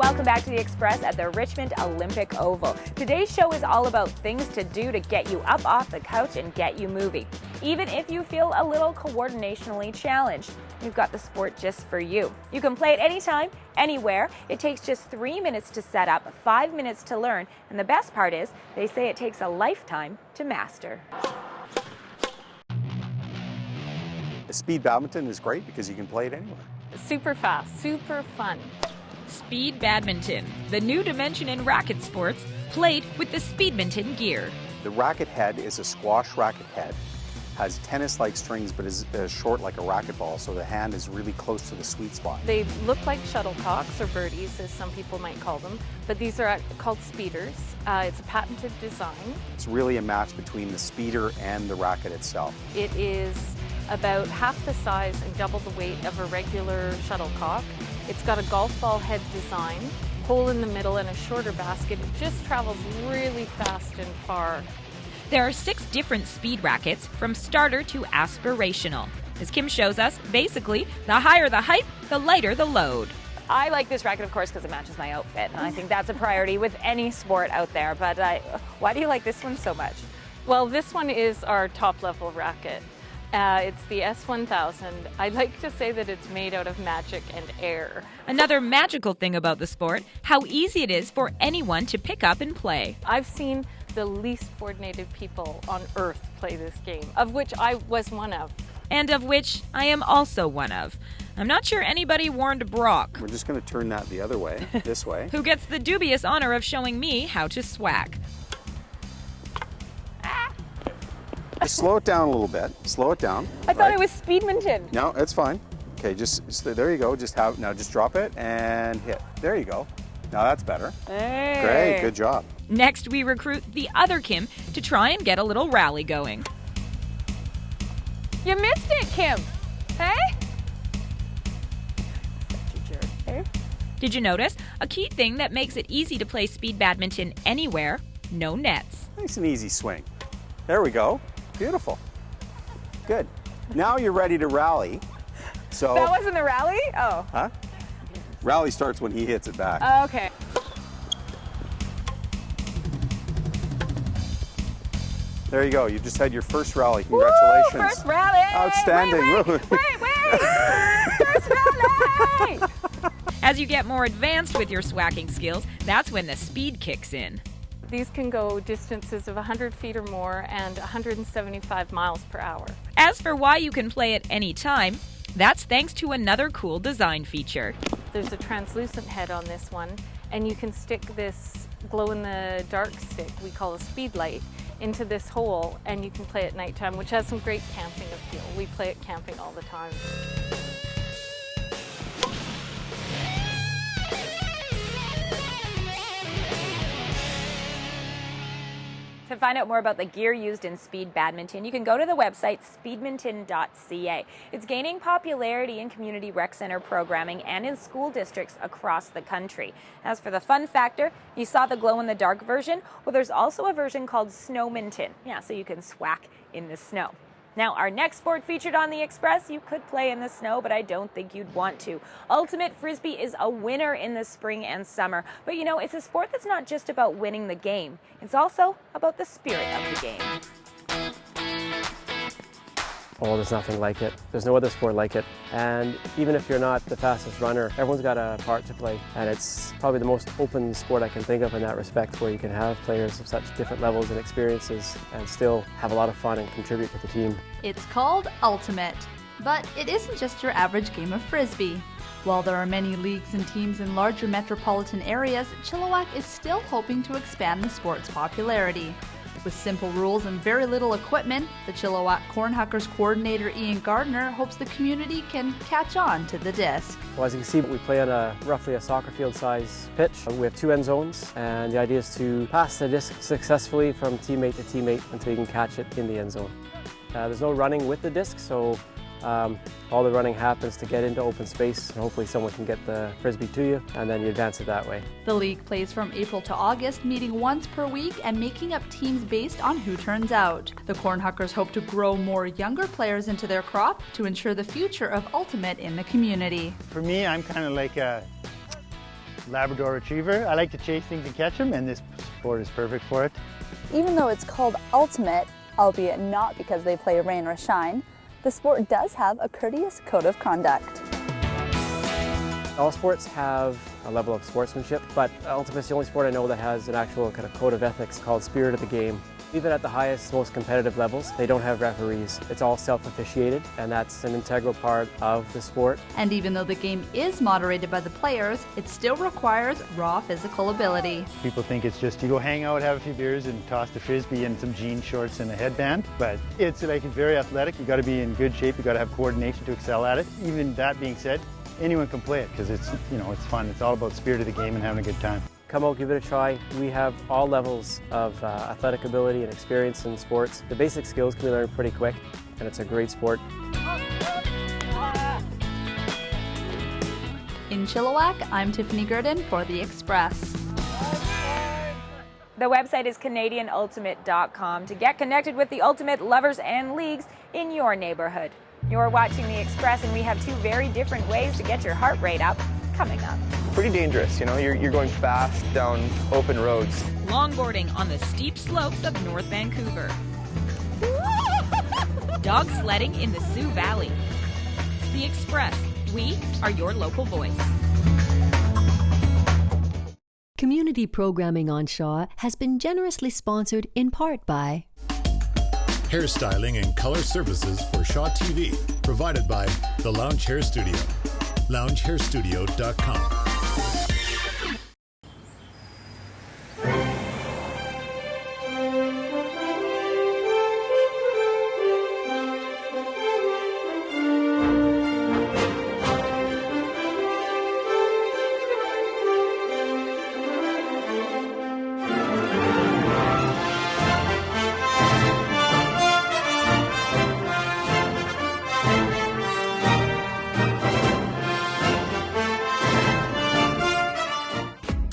welcome back to The Express at the Richmond Olympic Oval. Today's show is all about things to do to get you up off the couch and get you moving. Even if you feel a little coordinationally challenged, we've got the sport just for you. You can play it anytime, anywhere. It takes just 3 minutes to set up, 5 minutes to learn, and the best part is they say it takes a lifetime to master. Speed badminton is great because you can play it anywhere. Super fast, super fun. Speed badminton, the new dimension in racket sports, played with the Speedminton gear. The racket head is a squash racket head, has tennis-like strings but is short like a racquetball, so the hand is really close to the sweet spot. They look like shuttlecocks or birdies, as some people might call them, but these are called speeders. It's a patented design. It's really a match between the speeder and the racket itself. It is about half the size and double the weight of a regular shuttlecock. It's got a golf ball head design, hole in the middle and a shorter basket. It just travels really fast and far. There are 6 different speed rackets, from starter to aspirational. As Kim shows us, basically, the higher the height, the lighter the load. I like this racket, of course, because it matches my outfit, and I think that's a priority with any sport out there. But why do you like this one so much? Well, this one is our top level racket. It's the S1000. I like to say that it's made out of magic and air. Another magical thing about the sport, how easy it is for anyone to pick up and play. I've seen the least coordinated people on earth play this game, of which I was one of. And of which I am also one of. I'm not sure anybody warned Brock. We're just going to turn that the other way, this way. Who gets the dubious honor of showing me how to swack. Just slow it down a little bit. Slow it down. I thought it was Speedminton. No, it's fine. Okay, just there you go. Just drop it and hit. There you go. Now that's better. Hey. Great, good job. Next, we recruit the other Kim to try and get a little rally going. You missed it, Kim. Hey? Hey? Did you notice? A key thing that makes it easy to play speed badminton anywhere, no nets. Nice and easy swing. There we go. Beautiful. Good. Now you're ready to rally. So That wasn't the rally? Oh. Huh? Rally starts when he hits it back. Oh, okay. There you go. You just had your first rally. Congratulations. Woo, first rally. Outstanding. Wait. First rally. As you get more advanced with your swacking skills, that's when the speed kicks in. These can go distances of 100 feet or more and 175 miles per hour. As for why you can play at any time, that's thanks to another cool design feature. There's a translucent head on this one, and you can stick this glow-in-the-dark stick, we call a speed light, into this hole, and you can play at nighttime, which has some great camping appeal. We play it camping all the time. To find out more about the gear used in speed badminton, you can go to the website speedminton.ca. It's gaining popularity in community rec center programming and in school districts across the country. As for the fun factor, you saw the glow-in-the-dark version. Well, there's also a version called Snowminton. Yeah, so you can swack in the snow. Now, our next sport featured on The Express, you could play in the snow, but I don't think you'd want to. Ultimate Frisbee is a winner in the spring and summer. But you know, it's a sport that's not just about winning the game. It's also about the spirit of the game. Oh, there's nothing like it. There's no other sport like it. And even if you're not the fastest runner, everyone's got a part to play. And it's probably the most open sport I can think of in that respect, where you can have players of such different levels and experiences and still have a lot of fun and contribute to the team. It's called Ultimate, but it isn't just your average game of Frisbee. While there are many leagues and teams in larger metropolitan areas, Chilliwack is still hoping to expand the sport's popularity. With simple rules and very little equipment, the Chilliwack Cornhuckers coordinator Ian Gardner hopes the community can catch on to the disc. Well, as you can see, we play on roughly a soccer field size pitch. We have 2 end zones, and the idea is to pass the disc successfully from teammate to teammate until you can catch it in the end zone. There's no running with the disc, so all the running happens to get into open space, and hopefully someone can get the Frisbee to you, and then you advance it that way. The league plays from April to August, meeting once per week and making up teams based on who turns out. The Cornhuckers hope to grow more younger players into their crop to ensure the future of Ultimate in the community. For me, I'm kind of like Labrador Retriever. I like to chase things and catch them, and this sport is perfect for it. Even though it's called ultimate, albeit not because they play rain or shine, the sport does have a courteous code of conduct. All sports have a level of sportsmanship, but ultimate's the only sport I know that has an actual kind of code of ethics called spirit of the game. Even at the highest, most competitive levels, they don't have referees. It's all self-officiated, and that's an integral part of the sport. And even though the game is moderated by the players, it still requires raw physical ability. People think it's just you go hang out, have a few beers, and toss the Frisbee in some jean shorts and a headband. But it's very athletic. You got to be in good shape. You got to have coordination to excel at it. Even that being said, anyone can play it because it's fun. It's all about spirit of the game and having a good time. Come out, give it a try. We have all levels of athletic ability and experience in sports. The basic skills can be learned pretty quick, and it's a great sport. In Chilliwack, I'm Tiffany Gurdon for The Express. The website is CanadianUltimate.com to get connected with the ultimate lovers and leagues in your neighborhood. You're watching The Express, and we have two very different ways to get your heart rate up coming up. Pretty dangerous, you're going fast down open roads. Longboarding on the steep slopes of North Vancouver. Dog sledding in the Sioux Valley. The Express, we are your local voice. Community programming on Shaw has been generously sponsored in part by hairstyling and color services for Shaw TV, provided by the Lounge Hair Studio. LoungeHairStudio.com.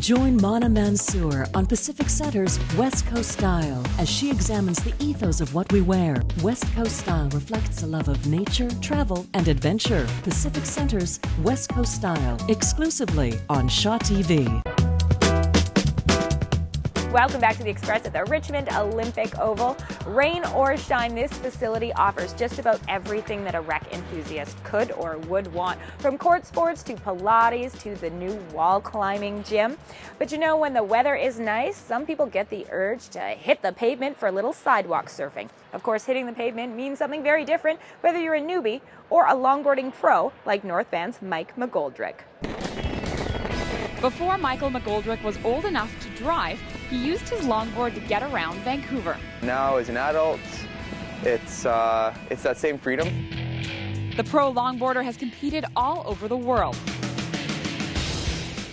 Join Mana Mansour on Pacific Center's West Coast Style as she examines the ethos of what we wear. West Coast Style reflects a love of nature, travel, and adventure. Pacific Center's West Coast Style, exclusively on Shaw TV. Welcome back to The Express at the Richmond Olympic Oval. Rain or shine, this facility offers just about everything that a rec enthusiast could or would want, from court sports to Pilates to the new wall climbing gym. But when the weather is nice, some people get the urge to hit the pavement for a little sidewalk surfing. Of course, hitting the pavement means something very different, whether you're a newbie or a longboarding pro like North Van's Mike McGoldrick. Before Michael McGoldrick was old enough to drive, he used his longboard to get around Vancouver. Now, as an adult, it's that same freedom. The pro longboarder has competed all over the world.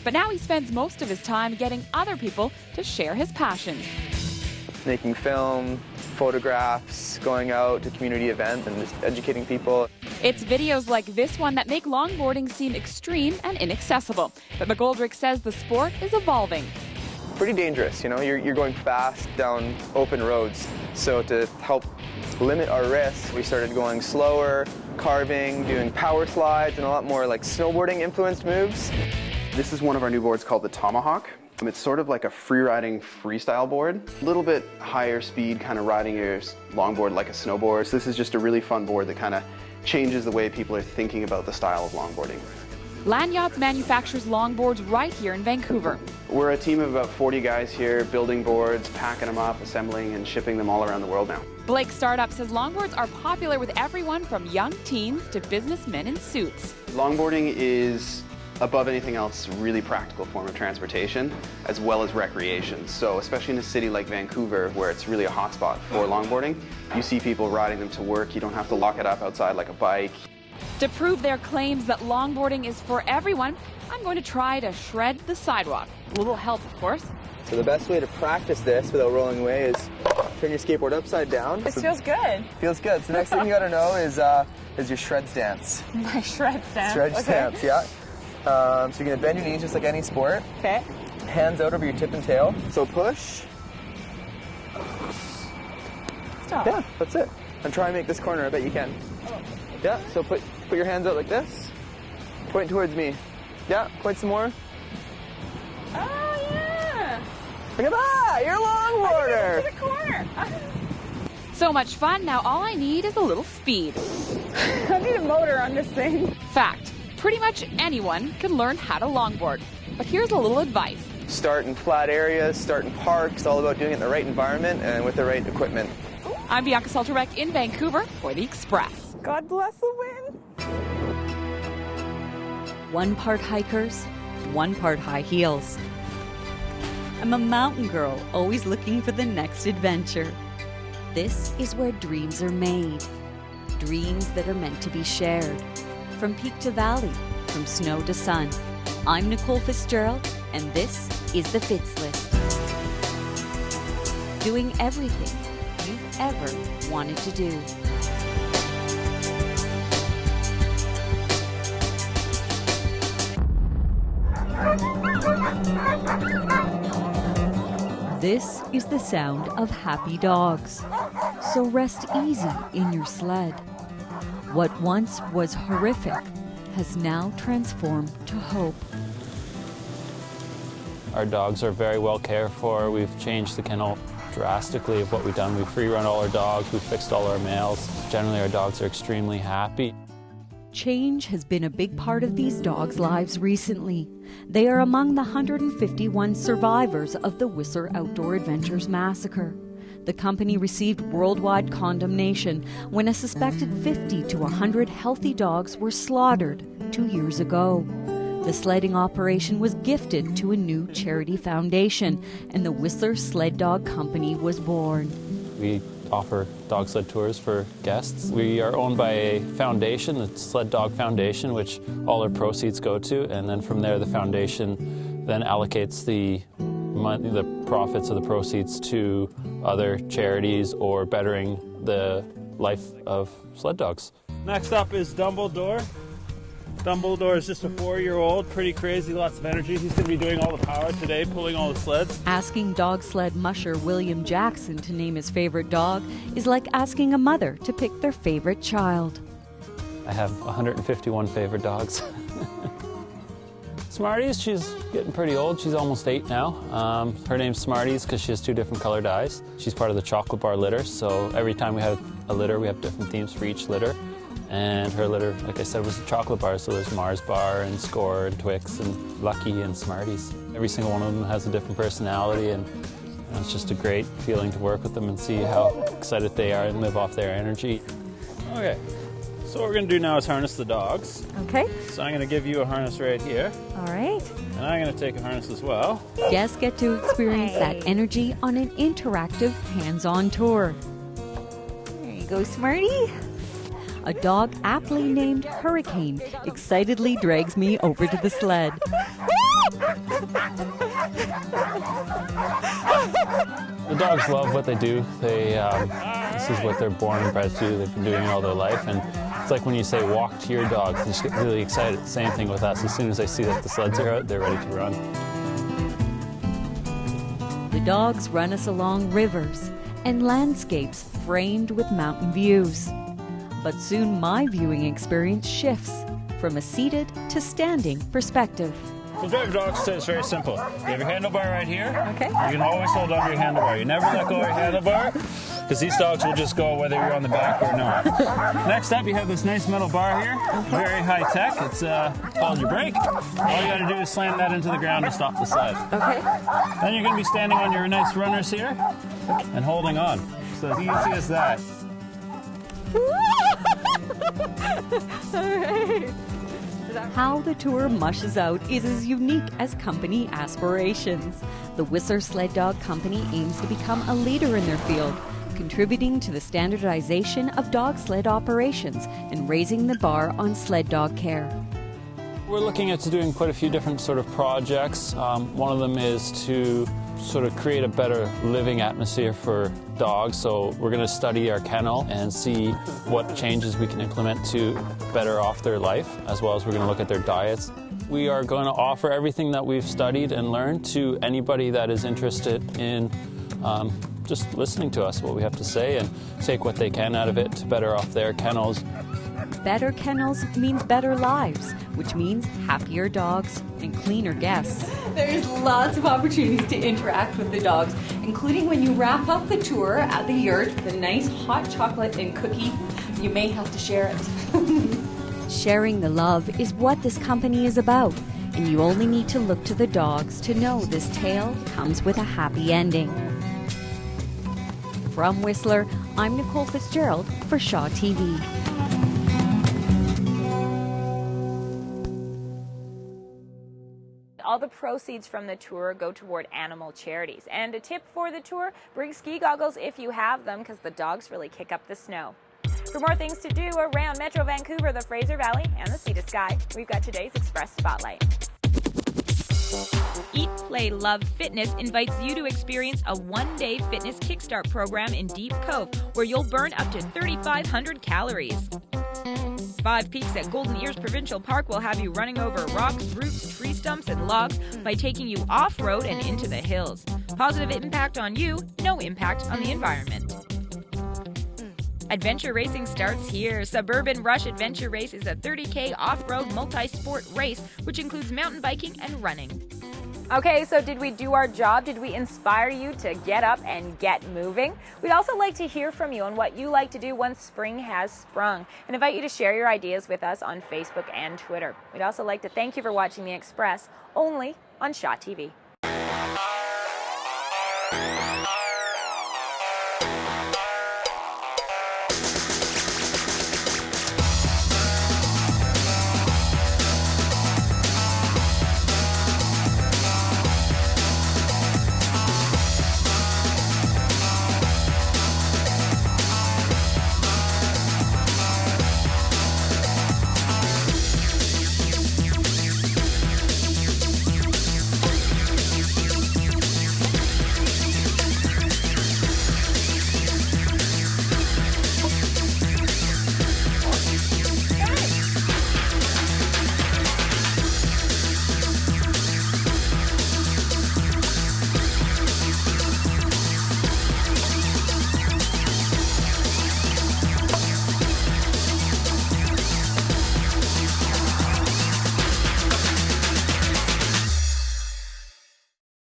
But now he spends most of his time getting other people to share his passion. Making film, photographs, going out to community events and just educating people. It's videos like this one that make longboarding seem extreme and inaccessible. But McGoldrick says the sport is evolving. Pretty dangerous, you're going fast down open roads. So to help limit our risks, we started going slower, carving, doing power slides, and a lot more like snowboarding influenced moves. This is one of our new boards called the Tomahawk. It's sort of like a free-riding freestyle board. A little bit higher speed, kind of riding your longboard like a snowboard. So this is just a really fun board that kind of changes the way people are thinking about the style of longboarding. Lanyards manufactures longboards right here in Vancouver. We're a team of about 40 guys here building boards, packing them up, assembling, and shipping them all around the world now. Blake's startup says longboards are popular with everyone from young teens to businessmen in suits. Longboarding is, above anything else, a really practical form of transportation as well as recreation. So especially in a city like Vancouver, where it's really a hotspot for longboarding, you see people riding them to work. You don't have to lock it up outside like a bike. To prove their claims that longboarding is for everyone, I'm going to try to shred the sidewalk. A little help, of course. So the best way to practice this without rolling away is turn your skateboard upside down. This feels good. Feels good. So the next thing you got to know is your shred stance. My shred stance. Shred stance, yeah. So you're going to bend your knees just like any sport. Okay. Hands out over your tip and tail. So push. Stop. Yeah, that's it. And try and make this corner. I bet you can. Yeah, so put your hands out like this. Point towards me. Yeah, point some more. Oh, yeah. Look at that! You're a longboarder! To the corner. So much fun. Now all I need is a little speed. I need a motor on this thing. Fact, pretty much anyone can learn how to longboard. But here's a little advice. Start in flat areas, start in parks. It's all about doing it in the right environment and with the right equipment. I'm Bianca Salterbeck in Vancouver for The Express. God bless the wind. 1 part hikers, 1 part high heels. I'm a mountain girl, always looking for the next adventure. This is where dreams are made. Dreams that are meant to be shared. From peak to valley, from snow to sun. I'm Nicole Fitzgerald, and this is the Fitz List. Doing everything you've ever wanted to do. This is the sound of happy dogs. So rest easy in your sled. What once was horrific has now transformed to hope. Our dogs are very well cared for. We've changed the kennel drastically of what we've done. We've free-run all our dogs, we've fixed all our males. Generally, our dogs are extremely happy. Change has been a big part of these dogs' lives recently. They are among the 151 survivors of the Whistler Outdoor Adventures massacre. The company received worldwide condemnation when a suspected 50 to 100 healthy dogs were slaughtered 2 years ago. The sledding operation was gifted to a new charity foundation, and the Whistler Sled Dog Company was born. We offer dog sled tours for guests. We are owned by a foundation, the Sled Dog Foundation, which all our proceeds go to, and then from there the foundation then allocates the profits of the proceeds to other charities or bettering the life of sled dogs. Next up is Dumbledore. Dumbledore is just a 4-year-old, pretty crazy, lots of energy. He's going to be doing all the power today, pulling all the sleds. Asking dog sled musher William Jackson to name his favorite dog is like asking a mother to pick their favorite child. I have 151 favorite dogs. Smarties, she's getting pretty old. She's almost 8 now. Her name's Smarties because she has 2 different colored eyes. She's part of the chocolate bar litter, so every time we have a litter, we have different themes for each litter. And her litter, like I said, was a chocolate bar, so there's Mars Bar and Score and Twix and Lucky and Smarties. Every single one of them has a different personality, and it's just a great feeling to work with them and see how excited they are and live off their energy. Okay, so what we're going to do now is harness the dogs. Okay. So I'm going to give you a harness right here. All right. And I'm going to take a harness as well. Guests get to experience that energy on an interactive, hands-on tour. There you go, Smarty. A dog aptly named Hurricane excitedly drags me over to the sled. The dogs love what they do. This is what they're born and bred to. They've been doing it all their life. And it's like when you say walk to your dog, they just get really excited. Same thing with us. As soon as they see that the sleds are out, they're ready to run. The dogs run us along rivers and landscapes framed with mountain views. But soon my viewing experience shifts from a seated to standing perspective. To drive dogs, it's very simple. You have your handlebar right here. Okay. You can always hold on to your handlebar. You never let go of your handlebar, because these dogs will just go whether you're on the back or not. Next up, you have this nice metal bar here. Very high tech. It's called your brake. All you got to do is slam that into the ground to stop the sled. Okay. Then you're going to be standing on your nice runners here and holding on. So as easy as that. How the tour mushes out is as unique as company aspirations. The Whistler Sled Dog Company aims to become a leader in their field, contributing to the standardization of dog sled operations and raising the bar on sled dog care. We're looking at doing quite a few different sort of projects. One of them is to sort of create a better living atmosphere for dogs. So we're going to study our kennel and see what changes we can implement to better off their life, as well as we're going to look at their diets. We are going to offer everything that we've studied and learned to anybody that is interested in just listening to us, what we have to say, and take what they can out of it to better off their kennels. better kennels means better lives, which means happier dogs and cleaner guests. There's lots of opportunities to interact with the dogs, including when you wrap up the tour at the yurt with a nice hot chocolate and cookie. You may have to share it. Sharing the love is what this company is about, and you only need to look to the dogs to know this tale comes with a happy ending. From Whistler, I'm Nicole Fitzgerald for Shaw TV. All the proceeds from the tour go toward animal charities. And a tip for the tour, bring ski goggles if you have them, because the dogs really kick up the snow. For more things to do around Metro Vancouver, the Fraser Valley, and the Sea to Sky, we've got today's Express Spotlight. Eat, Play, Love Fitness invites you to experience a one-day fitness kickstart program in Deep Cove, where you'll burn up to 3,500 calories. 5 Peaks at Golden Ears Provincial Park will have you running over rocks, roots, tree stumps, and logs by taking you off-road and into the hills. Positive impact on you, no impact on the environment. Adventure racing starts here. Suburban Rush Adventure Race is a 30K off-road multi-sport race, which includes mountain biking and running. Okay, so did we do our job? Did we inspire you to get up and get moving? We'd also like to hear from you on what you like to do once spring has sprung, and invite you to share your ideas with us on Facebook and Twitter. We'd also like to thank you for watching The Express, only on Shaw TV.